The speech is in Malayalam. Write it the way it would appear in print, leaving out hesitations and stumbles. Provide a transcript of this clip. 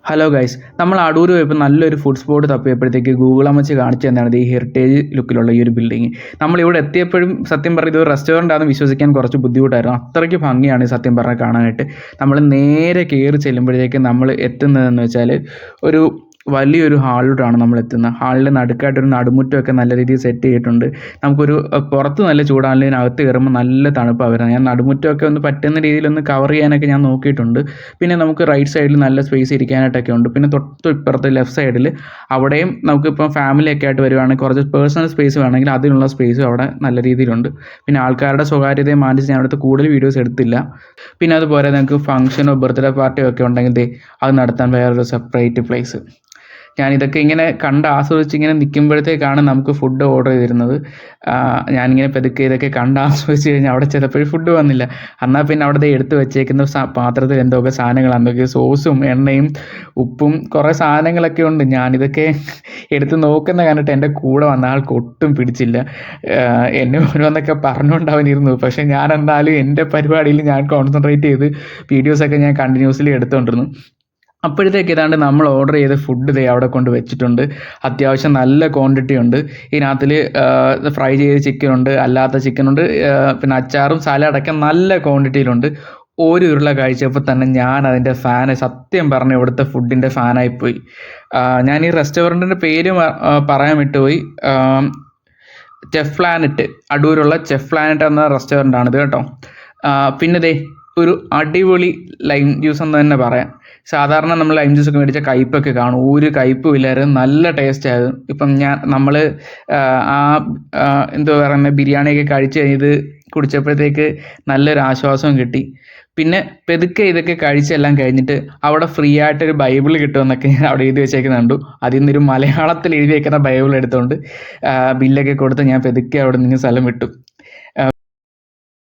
ഹലോ ഗൈസ്, നമ്മൾ അടൂർ പോയപ്പോൾ നല്ലൊരു ഫുഡ് സ്പോട്ട് തപ്പിയപ്പോഴത്തേക്ക് ഗൂഗിൾ അമ്മച്ച് കാണിച്ചു തന്നെയാണ് ഈ ഹെറിറ്റേജ് ലുക്കിലുള്ള ഈ ഒരു ബിൽഡിങ്. നമ്മളിവിടെ എത്തിയപ്പോഴും സത്യം പറഞ്ഞ ഇത് റെസ്റ്റോറൻ്റ് ആണെന്ന് വിശ്വസിക്കാൻ കുറച്ച് ബുദ്ധിമുട്ടായിരുന്നു. അത്രയ്ക്ക് ഭംഗിയാണ് സത്യം പറഞ്ഞാൽ കാണാനായിട്ട്. നമ്മൾ നേരെ കയറി ചെല്ലുമ്പോഴത്തേക്ക് നമ്മൾ എത്തുന്നതെന്ന് വെച്ചാൽ ഒരു വലിയൊരു ഹാളിലോട്ടാണ് നമ്മൾ എത്തുന്നത്. ഹാളിൻ്റെ നടുക്കായിട്ടൊരു നടുമുറ്റമൊക്കെ നല്ല രീതിയിൽ സെറ്റ് ചെയ്തിട്ടുണ്ട്. നമുക്കൊരു പുറത്ത് നല്ല ചൂടാണെങ്കിലും ഇതിനകത്ത് കയറുമ്പോൾ നല്ല തണുപ്പാണ് വരുന്നത്. ഞാൻ നടുമുറ്റമൊക്കെ ഒന്ന് പറ്റുന്ന രീതിയിലൊന്ന് കവർ ചെയ്യാനൊക്കെ ഞാൻ നോക്കിയിട്ടുണ്ട്. പിന്നെ നമുക്ക് റൈറ്റ് സൈഡിൽ നല്ല സ്പേസ് ഇരിക്കാനായിട്ടൊക്കെ ഉണ്ട്. പിന്നെ തൊട്ട് ഇപ്പുറത്ത് ലെഫ്റ്റ് സൈഡിൽ അവിടെയും നമുക്കിപ്പം ഫാമിലിയൊക്കെ ആയിട്ട് വരുവാണെങ്കിൽ കുറച്ച് പേഴ്സണൽ സ്പേസ് വേണമെങ്കിൽ അതിനുള്ള സ്പേസും അവിടെ നല്ല രീതിയിലുണ്ട്. പിന്നെ ആൾക്കാരുടെ സ്വകാര്യതയെ മാനിച്ച് ഞാൻ അവിടുത്തെ കൂടുതൽ വീഡിയോസ് എടുത്തില്ല. പിന്നെ അതുപോലെ നിങ്ങൾക്ക് ഫംഗ്ഷനോ ബർത്ത്ഡേ പാർട്ടിയോ ഒക്കെ ഉണ്ടെങ്കിൽ അത് നടത്താൻ വേറൊരു സെപ്പറേറ്റ് പ്ലേസ്. ഞാനിതൊക്കെ ഇങ്ങനെ കണ്ട് ആസ്വദിച്ച് ഇങ്ങനെ നിൽക്കുമ്പോഴത്തേക്കാണ് നമുക്ക് ഫുഡ് ഓർഡർ ചെയ്തിരുന്നത്. ഞാനിങ്ങനെ പതുക്കെ ഇതൊക്കെ കണ്ട് ആസ്വദിച്ച് കഴിഞ്ഞാൽ അവിടെ ചിലപ്പോഴും ഫുഡ് വന്നില്ല. എന്നാൽ പിന്നെ അവിടെ എടുത്ത് വെച്ചേക്കുന്ന പാത്രത്തിൽ എന്തൊക്കെ സാധനങ്ങളാണ്, എന്തൊക്കെ സോസും എണ്ണയും ഉപ്പും കുറേ സാധനങ്ങളൊക്കെ ഉണ്ട്. ഞാനിതൊക്കെ എടുത്ത് നോക്കുന്ന കണ്ടിട്ട് എൻ്റെ കൂടെ വന്ന ആൾക്ക് ഒട്ടും പിടിച്ചില്ല. എന്നെ ഓരോന്നൊക്കെ പറഞ്ഞുകൊണ്ടവനിരുന്നു. പക്ഷേ ഞാൻ എന്തായാലും എൻ്റെ പരിപാടിയിൽ ഞാൻ കോൺസെൻട്രേറ്റ് ചെയ്ത് വീഡിയോസൊക്കെ ഞാൻ കണ്ടിന്യൂസ്ലി എടുത്തുകൊണ്ടിരുന്നു. അപ്പോഴത്തേക്ക് ഏതാണ്ട് നമ്മൾ ഓർഡർ ചെയ്ത ഫുഡ് അവിടെ കൊണ്ട് വെച്ചിട്ടുണ്ട്. അത്യാവശ്യം നല്ല ക്വാണ്ടിറ്റി ഉണ്ട്. ഇതിനകത്തിൽ ഫ്രൈ ചെയ്ത ചിക്കനുണ്ട്, അല്ലാത്ത ചിക്കനുണ്ട്, പിന്നെ അച്ചാറും സാലഡൊക്കെ നല്ല ക്വാണ്ടിറ്റിയിലുണ്ട്. ഒരു ഉരുള കഴിച്ചപ്പോൾ തന്നെ ഞാൻ അതിൻ്റെ ഫാന്, സത്യം പറഞ്ഞ ഇവിടുത്തെ ഫുഡിൻ്റെ ഫാനായിപ്പോയി. ഞാൻ ഈ റെസ്റ്റോറൻറ്റിൻ്റെ പേര് പറയാൻ വിട്ടുപോയി. ചെഫ് പ്ലാനറ്റ്, അടൂരുള്ള ചെഫ് പ്ലാനറ്റ് എന്ന റെസ്റ്റോറൻ്റാണിത് കേട്ടോ. പിന്നെ ഒരു അടിപൊളി ലൈം ജ്യൂസ് എന്ന് തന്നെ പറയാം. സാധാരണ നമ്മൾ ലൈം ജ്യൂസൊക്കെ മേടിച്ച കയ്പ്പൊക്കെ കാണും, ഒരു കയ്പ്പും ഇല്ലായിരുന്നു. നല്ല ടേസ്റ്റ് ആയിരുന്നു. ഇപ്പം നമ്മൾ എന്തോ പറയുന്നത് ബിരിയാണിയൊക്കെ കഴിച്ച് കഴിഞ്ഞത് കുടിച്ചപ്പോഴത്തേക്ക് നല്ലൊരു ആശ്വാസവും കിട്ടി. പിന്നെ പെതുക്കെ ഇതൊക്കെ കഴിച്ചെല്ലാം കഴിഞ്ഞിട്ട് അവിടെ ഫ്രീ ആയിട്ടൊരു ബൈബിൾ കിട്ടുമെന്നൊക്കെ അവിടെ എഴുതി വെച്ചേക്കുന്നത് കണ്ടു. അതിൽ നിന്നൊരു മലയാളത്തിൽ എഴുതി വയ്ക്കുന്ന ബൈബിൾ എടുത്തുകൊണ്ട് ബില്ലൊക്കെ കൊടുത്ത് ഞാൻ പെതുക്കെ അവിടെ നിന്ന് സ്ഥലം വിട്ടു.